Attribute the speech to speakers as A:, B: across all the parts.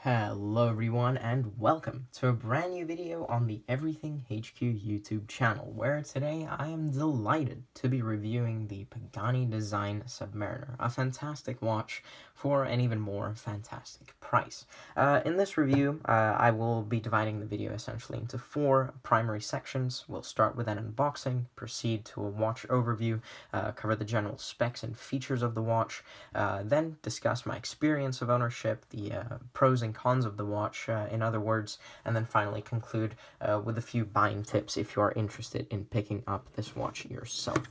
A: Hello everyone and welcome to a brand new video on the Everything HQ YouTube channel, where today I am delighted to be reviewing the Pagani Design Submariner, a fantastic watch for an even more fantastic price. In this review, I will be dividing the video essentially into 4 primary sections. We'll start with an unboxing, proceed to a watch overview, cover the general specs and features of the watch, then discuss my experience of ownership, the pros and cons of the watch, in other words, and then finally conclude with a few buying tips if you are interested in picking up this watch yourself.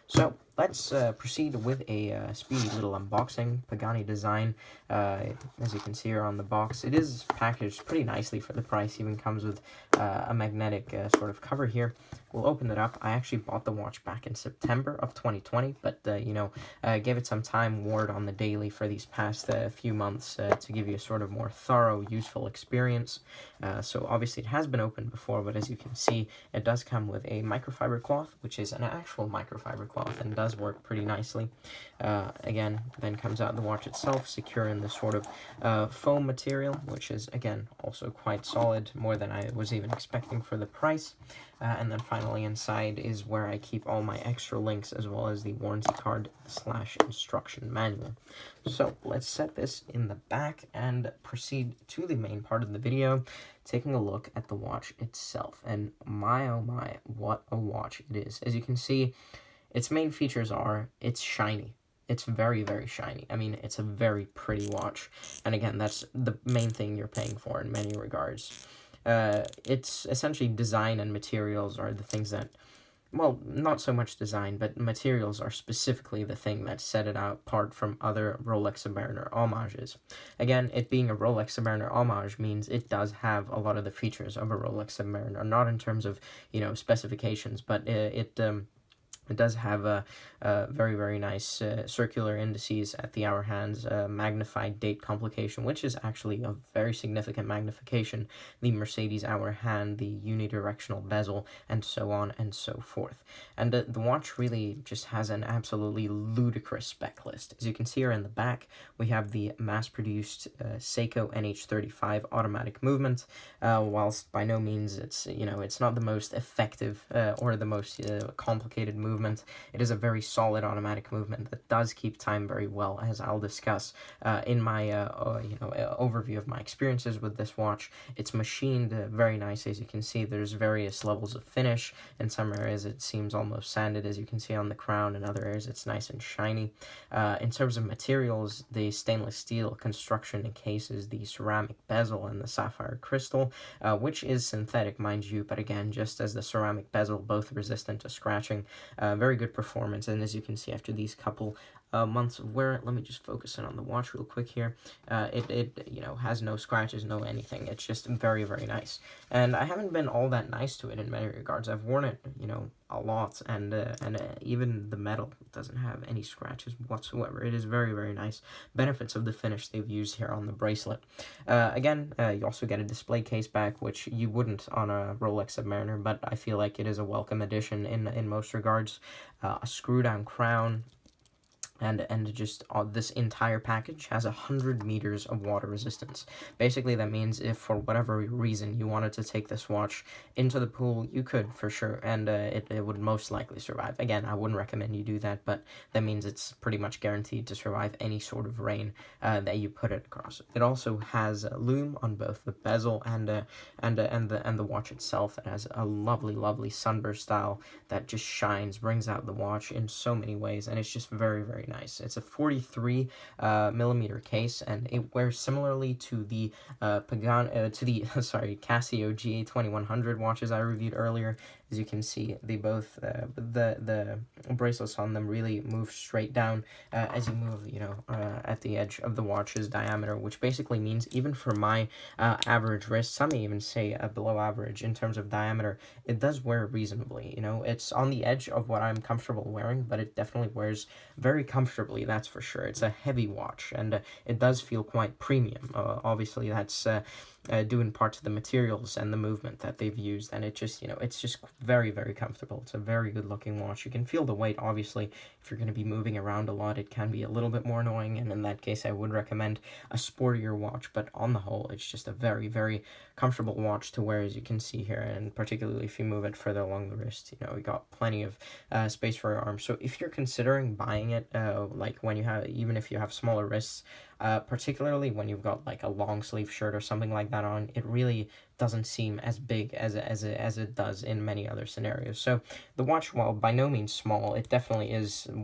A: So let's proceed with a speedy little unboxing. Pagani Design, as you can see here on the box, it is packaged pretty nicely for the price. Even comes with a magnetic sort of cover here. We'll open it up. I actually bought the watch back in September of 2020, but gave it some time, wore it on the daily for these past few months to give you a sort of more thorough, useful experience. So obviously it has been opened before, but as you can see, it does come with a microfiber cloth, which is an actual microfiber cloth and does work pretty nicely. Again, then comes out the watch itself, secure in this sort of foam material, which is, again, also quite solid, more than I was even expecting for the price. And then finally inside is where I keep all my extra links, as well as the warranty card / instruction manual. So let's set this in the back and proceed to the main part of the video, taking a look at the watch itself. And my oh my, what a watch it is. As you can see, its main features are it's shiny. It's very, very shiny. I mean, it's a very pretty watch. And again, that's the main thing you're paying for in many regards. It's essentially design and materials are the things that, well, not so much design, but materials are specifically the thing that set it apart from other Rolex Submariner homages. Again, it being a Rolex Submariner homage means it does have a lot of the features of a Rolex Submariner, not in terms of, specifications, but it does have a very, very nice circular indices at the hour hands, magnified date complication, which is actually a very significant magnification, the Mercedes hour hand, the unidirectional bezel, and so on and so forth. And the watch really just has an absolutely ludicrous spec list. As you can see here in the back, we have the mass-produced Seiko NH35 automatic movement. Whilst by no means it's not the most effective or the most complicated movement, it is a very solid automatic movement that does keep time very well, as I'll discuss in my overview of my experiences with this watch. It's machined very nice. As you can see, there's various levels of finish. In some areas it seems almost sanded, as you can see on the crown. In other areas it's nice and shiny. In terms of materials, the stainless steel construction encases the ceramic bezel and the sapphire crystal, which is synthetic, mind you, but again, just as the ceramic bezel, both resistant to scratching. Very good performance, and as you can see, after these couple months of wear, let me just focus in on the watch real quick here. It has no scratches, no anything. It's just very, very nice, and I haven't been all that nice to it in many regards. I've worn it, a lot, and even the metal doesn't have any scratches whatsoever. It is very, very nice. Benefits of the finish they've used here on the bracelet. Again, you also get a display case back, which you wouldn't on a Rolex Submariner, but I feel like it is a welcome addition in most regards. A screw-down crown, and just this entire package has 100 meters of water resistance. Basically, that means if for whatever reason you wanted to take this watch into the pool, you could for sure, and it would most likely survive. Again, I wouldn't recommend you do that, but that means it's pretty much guaranteed to survive any sort of rain that you put it across. It also has a lume on both the bezel and the watch itself. It has a lovely, lovely sunburst style that just shines, brings out the watch in so many ways, and it's just very, very nice. It's a 43 millimeter case, and it wears similarly to the Casio GA2100 watches I reviewed earlier. As you can see, they both the bracelets on them really move straight down as you move, at the edge of the watch's diameter, which basically means even for my average wrist, some may even say below average in terms of diameter, it does wear reasonably. It's on the edge of what I'm comfortable wearing, but it definitely wears very comfortably, that's for sure. It's a heavy watch, and it does feel quite premium. Obviously, that's due in part to the materials and the movement that they've used, and it just, it's just very, very comfortable. It's a very good looking watch. You can feel the weight, obviously. If you're going to be moving around a lot, it can be a little bit more annoying, and in that case I would recommend a sportier watch, but on the whole it's just a very, very comfortable watch to wear, as you can see here, and particularly if you move it further along the wrist, you got plenty of space for your arms. So if you're considering buying it, like when you have, even if you have smaller wrists, particularly when you've got like a long sleeve shirt or something like that on, it really doesn't seem as big as it does in many other scenarios. So the watch, while by no means small, it definitely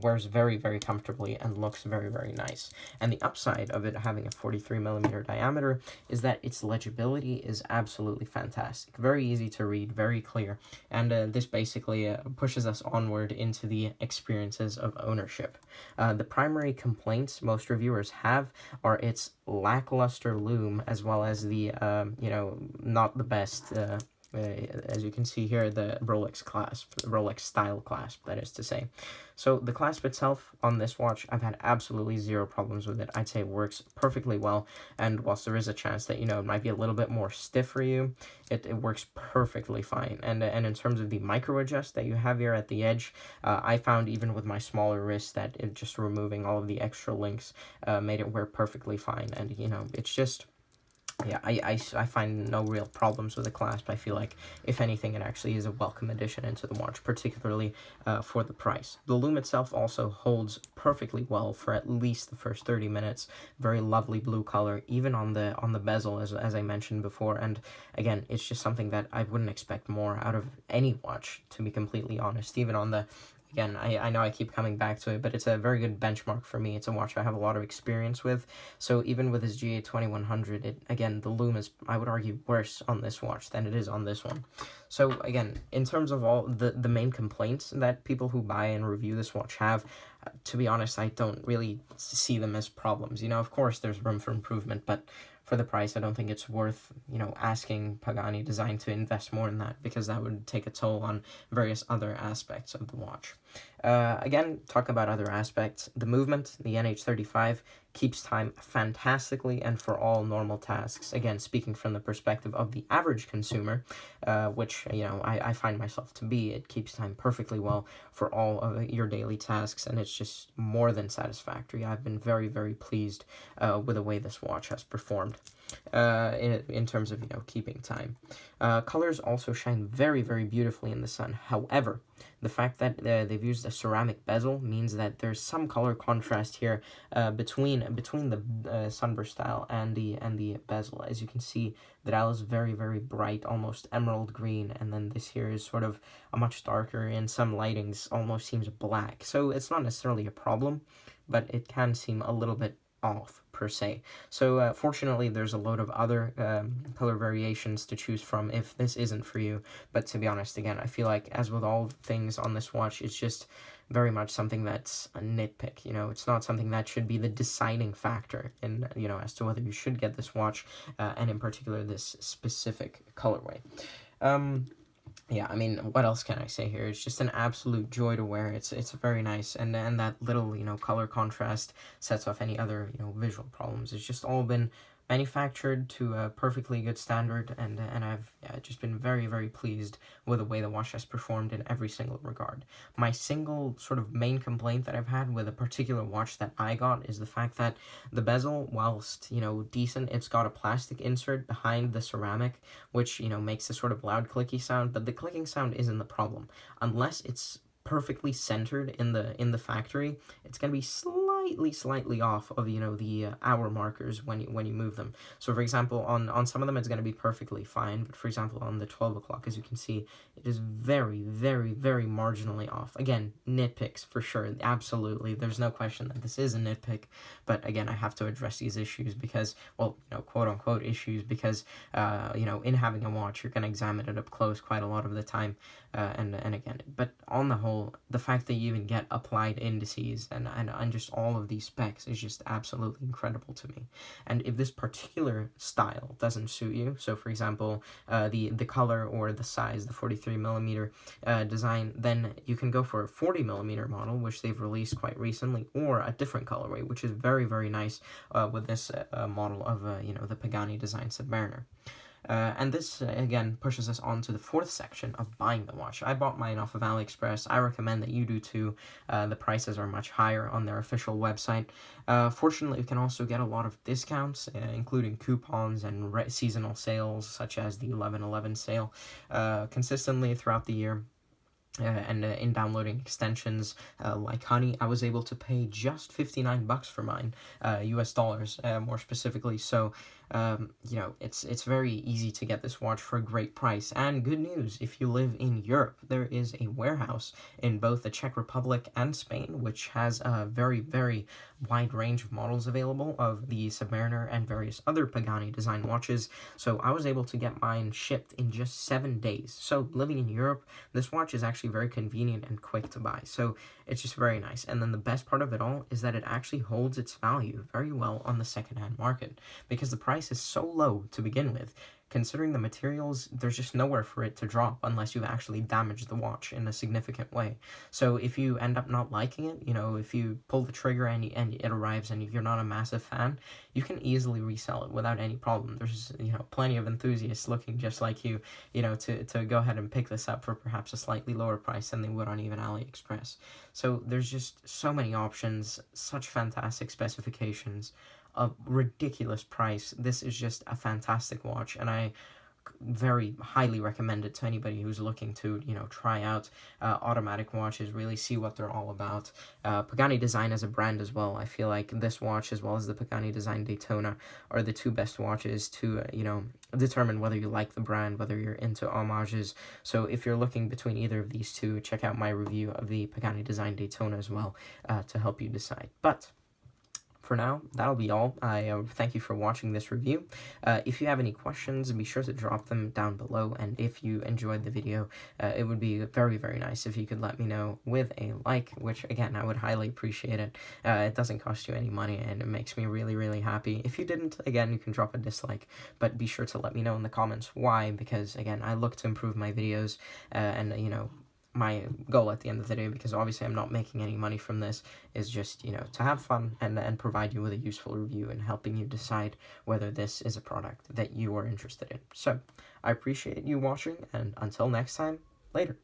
A: wears very, very comfortably and looks very, very nice. And the upside of it having a 43mm diameter is that its legibility is absolutely fantastic. Very easy to read, very clear, and this basically pushes us onward into the experiences of ownership. The primary complaints most reviewers have are its lackluster loom, as well as the not the best, as you can see here, the Rolex clasp, Rolex style clasp, that is to say. So the clasp itself on this watch, I've had absolutely zero problems with it. I'd say it works perfectly well, and whilst there is a chance that, it might be a little bit more stiff for you, it works perfectly fine. And in terms of the micro adjust that you have here at the edge, I found even with my smaller wrist that it just removing all of the extra links made it wear perfectly fine. And it's just, yeah, I find no real problems with the clasp. I feel like, if anything, it actually is a welcome addition into the watch, particularly for the price. The loom itself also holds perfectly well for at least the first 30 minutes. Very lovely blue color, even on the bezel, as I mentioned before. And again, it's just something that I wouldn't expect more out of any watch, to be completely honest. Even on the, again, I know I keep coming back to it, but it's a very good benchmark for me. It's a watch I have a lot of experience with. So even with this GA2100, again, the loom is, I would argue, worse on this watch than it is on this one. So again, in terms of all the main complaints that people who buy and review this watch have, to be honest, I don't really see them as problems. Of course, there's room for improvement, but for the price, I don't think it's worth, asking Pagani Design to invest more in that, because that would take a toll on various other aspects of the watch. Again, talk about other aspects. The movement, the NH35, keeps time fantastically and for all normal tasks. Again, speaking from the perspective of the average consumer, which, I find myself to be, it keeps time perfectly well for all of your daily tasks, and it's just more than satisfactory. I've been very, very pleased with the way this watch has performed in terms of, keeping time. Colors also shine very, very beautifully in the sun. However, the fact that they've used a ceramic bezel means that there's some color contrast here between the sunburst dial and the bezel. As you can see, the dial is very, very bright, almost emerald green, and then this here is sort of a much darker, in some lightings almost seems black. So it's not necessarily a problem, but it can seem a little bit off, per se. So fortunately, there's a load of other color variations to choose from if this isn't for you. But to be honest, again, I feel like, as with all things on this watch, it's just very much something that's a nitpick. It's not something that should be the deciding factor in, as to whether you should get this watch, and in particular this specific colorway. Yeah, I mean, what else can I say here? It's just an absolute joy to wear. It's very nice, and that little, color contrast sets off any other, visual problems. It's just all been manufactured to a perfectly good standard, and I've just been very, very pleased with the way the watch has performed in every single regard. My single sort of main complaint that I've had with a particular watch that I got is the fact that the bezel, whilst, decent, it's got a plastic insert behind the ceramic, which, makes a sort of loud clicky sound, but the clicking sound isn't the problem. Unless it's perfectly centered in the factory, it's going to be slightly off of, the hour markers when you move them. So for example, on some of them it's going to be perfectly fine, but for example on the 12 o'clock, as you can see, it is very, very, very marginally off. Again, nitpicks for sure, absolutely, there's no question that this is a nitpick, but again, I have to address these issues because, well, quote unquote issues, because in having a watch, you're going to examine it up close quite a lot of the time, and again, but on the whole, the fact that you even get applied indices and just all all of these specs is just absolutely incredible to me. And if this particular style doesn't suit you, so for example, the color or the size, the 43mm design, then you can go for a 40mm model, which they've released quite recently, or a different colorway, which is very, very nice with this model of, the Pagani Design Submariner. And this, again, pushes us on to the fourth section of buying the watch. I bought mine off of AliExpress. I recommend that you do too. The prices are much higher on their official website. Fortunately, you can also get a lot of discounts, including coupons and seasonal sales, such as the 11/11 sale, consistently throughout the year. And in downloading extensions like Honey, I was able to pay just $59 for mine, US dollars, more specifically. So, it's very easy to get this watch for a great price. And good news, if you live in Europe, there is a warehouse in both the Czech Republic and Spain, which has a very, very wide range of models available of the Submariner and various other Pagani design watches. So I was able to get mine shipped in just 7 days. So living in Europe, this watch is actually very convenient and quick to buy. So it's just very nice. And then the best part of it all is that it actually holds its value very well on the secondhand market, because the price is so low to begin with. Considering the materials, there's just nowhere for it to drop unless you've actually damaged the watch in a significant way. So if you end up not liking it, if you pull the trigger and it arrives and you're not a massive fan, you can easily resell it without any problem. There's, plenty of enthusiasts looking just like you, to go ahead and pick this up for perhaps a slightly lower price than they would on even AliExpress. So there's just so many options, such fantastic specifications, a ridiculous price. This is just a fantastic watch, and I very highly recommend it to anybody who's looking to, try out automatic watches, really see what they're all about. Pagani Design as a brand as well. I feel like this watch, as well as the Pagani Design Daytona, are the two best watches to, determine whether you like the brand, whether you're into homages. So if you're looking between either of these two, check out my review of the Pagani Design Daytona as well, to help you decide. But for now, that'll be all. I thank you for watching this review. If you have any questions, be sure to drop them down below. And if you enjoyed the video, it would be very, very nice if you could let me know with a like, which, again, I would highly appreciate it. It doesn't cost you any money, and it makes me really, really happy. If you didn't, again, you can drop a dislike, but be sure to let me know in the comments why, because, again, I look to improve my videos, and, my goal at the end of the day, because obviously I'm not making any money from this, is just, to have fun and provide you with a useful review and helping you decide whether this is a product that you are interested in. So, I appreciate you watching, and until next time, later.